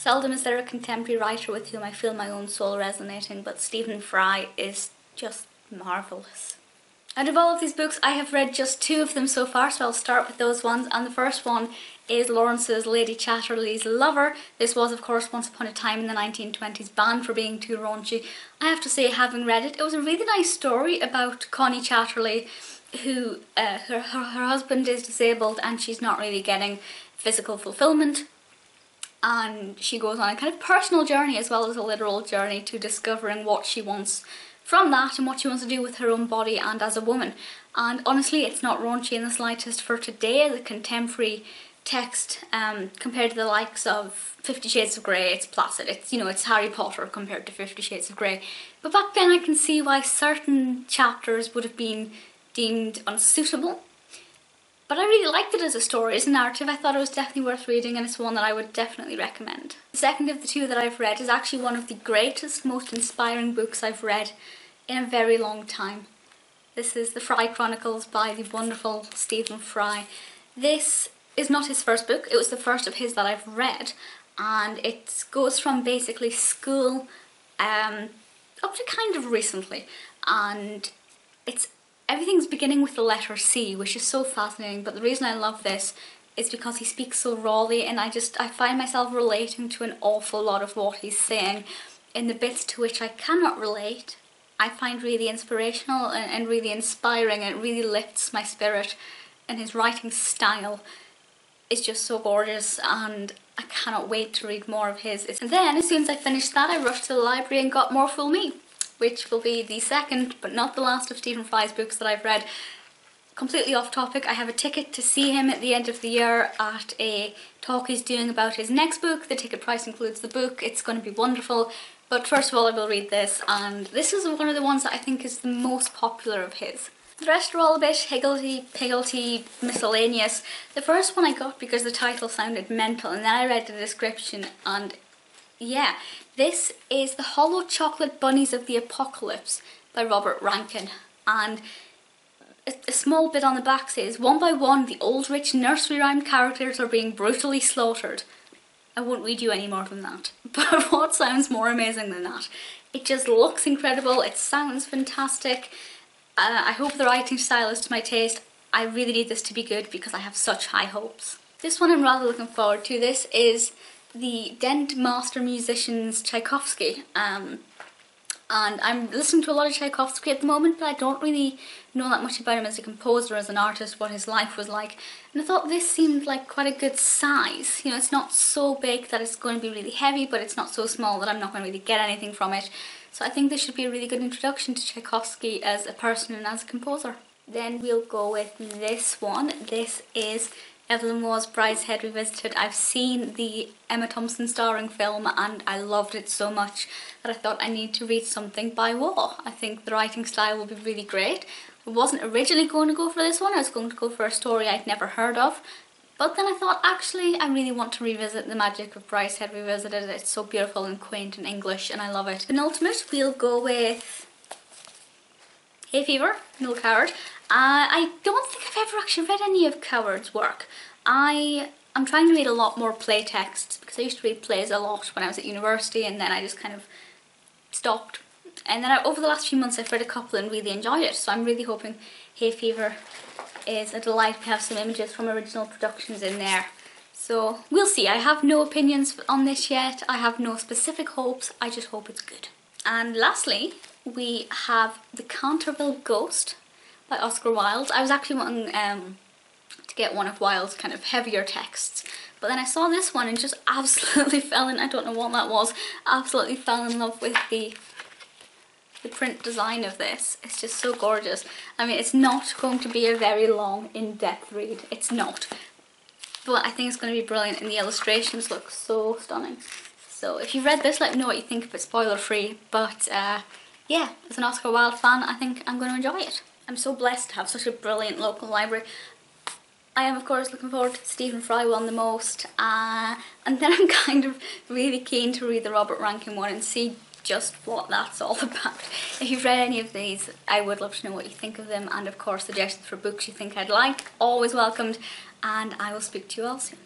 Seldom is there a contemporary writer with whom I feel my own soul resonating, but Stephen Fry is just marvellous. Out of all of these books, I have read just 2 of them so far, so I'll start with those ones. And the first one is Lawrence's Lady Chatterley's Lover. This was, of course, once upon a time in the 1920s, banned for being too raunchy. I have to say, having read it, it was a really nice story about Connie Chatterley, who her husband is disabled and she's not really getting physical fulfillment. And she goes on a kind of personal journey as well as a literal journey to discovering what she wants from that and what she wants to do with her own body and as a woman. And honestly, it's not raunchy in the slightest. For today, as a contemporary text, compared to the likes of 50 Shades of Grey, it's placid. It's, you know, it's Harry Potter compared to 50 Shades of Grey. But back then I can see why certain chapters would have been deemed unsuitable. But I really liked it as a story, as a narrative. I thought it was definitely worth reading, and it's one that I would definitely recommend. The second of the 2 that I've read is actually one of the greatest, most inspiring books I've read in a very long time. This is the Fry Chronicles by the wonderful Stephen Fry. This is not his first book. It was the first of his that I've read, and it goes from basically school up to kind of recently, and everything's beginning with the letter C, which is so fascinating. But the reason I love this is because he speaks so rawly, and I find myself relating to an awful lot of what he's saying. In the bits to which I cannot relate, I find really inspirational and really inspiring, and it really lifts my spirit. And his writing style is just so gorgeous, and I cannot wait to read more of his. And then, as soon as I finished that, I rushed to the library and got More Fool Me, which will be the second but not the last of Stephen Fry's books that I've read. Completely off topic, I have a ticket to see him at the end of the year at a talk he's doing about his next book. The ticket price includes the book. It's going to be wonderful. But first of all, I will read this, and this is one of the ones that I think is the most popular of his. The rest are all a bit higgledy-piggledy, miscellaneous. The first one I got because the title sounded mental, and then I read the description, and yeah, this is The Hollow Chocolate Bunnies of the Apocalypse by Robert Rankin. And a small bit on the back says, one by one, the old rich nursery rhyme characters are being brutally slaughtered. I won't read you any more than that. But what sounds more amazing than that? It just looks incredible, it sounds fantastic. I hope the writing style is to my taste. I really need this to be good because I have such high hopes. This one I'm rather looking forward to. This is the Dent Master Musician's Tchaikovsky. And I'm listening to a lot of Tchaikovsky at the moment, but I don't really know that much about him as a composer, as an artist, what his life was like. And I thought this seemed like quite a good size. You know, it's not so big that it's going to be really heavy, but it's not so small that I'm not going to really get anything from it. So I think this should be a really good introduction to Tchaikovsky as a person and as a composer. Then we'll go with this one. This is Evelyn Waugh's Brideshead Revisited. I've seen the Emma Thompson starring film and I loved it so much that I thought I need to read something by Waugh. I think the writing style will be really great. I wasn't originally going to go for this one. I was going to go for a story I'd never heard of. But then I thought, actually, I really want to revisit the magic of Brideshead Revisited. It's so beautiful and quaint and English, and I love it. Penultimate, we'll go with Hay Fever, Noel Coward. I don't think I've ever actually read any of Coward's work. I'm trying to read a lot more play texts because I used to read plays a lot when I was at university, and then I just kind of stopped. And then over the last few months I've read a couple and really enjoyed it, so I'm really hoping Hay Fever is a delight. We have some images from original productions in there. So we'll see. I have no opinions on this yet. I have no specific hopes. I just hope it's good. And lastly, we have The Canterville Ghost by Oscar Wilde. I was actually wanting to get one of Wilde's kind of heavier texts, but then I saw this one and just absolutely fell in, I don't know what that was, absolutely fell in love with the print design of this. It's just so gorgeous. I mean, it's not going to be a very long, in-depth read. It's not. But I think it's going to be brilliant, and the illustrations look so stunning. So if you've read this, let me know what you think of it, spoiler free. But yeah, as an Oscar Wilde fan, I think I'm going to enjoy it. I'm so blessed to have such a brilliant local library. I am of course looking forward to the Stephen Fry one the most, and then I'm kind of really keen to read the Robert Rankin one and see just what that's all about. If you've read any of these, I would love to know what you think of them, and of course suggestions for books you think I'd like, always welcomed, and I will speak to you all soon.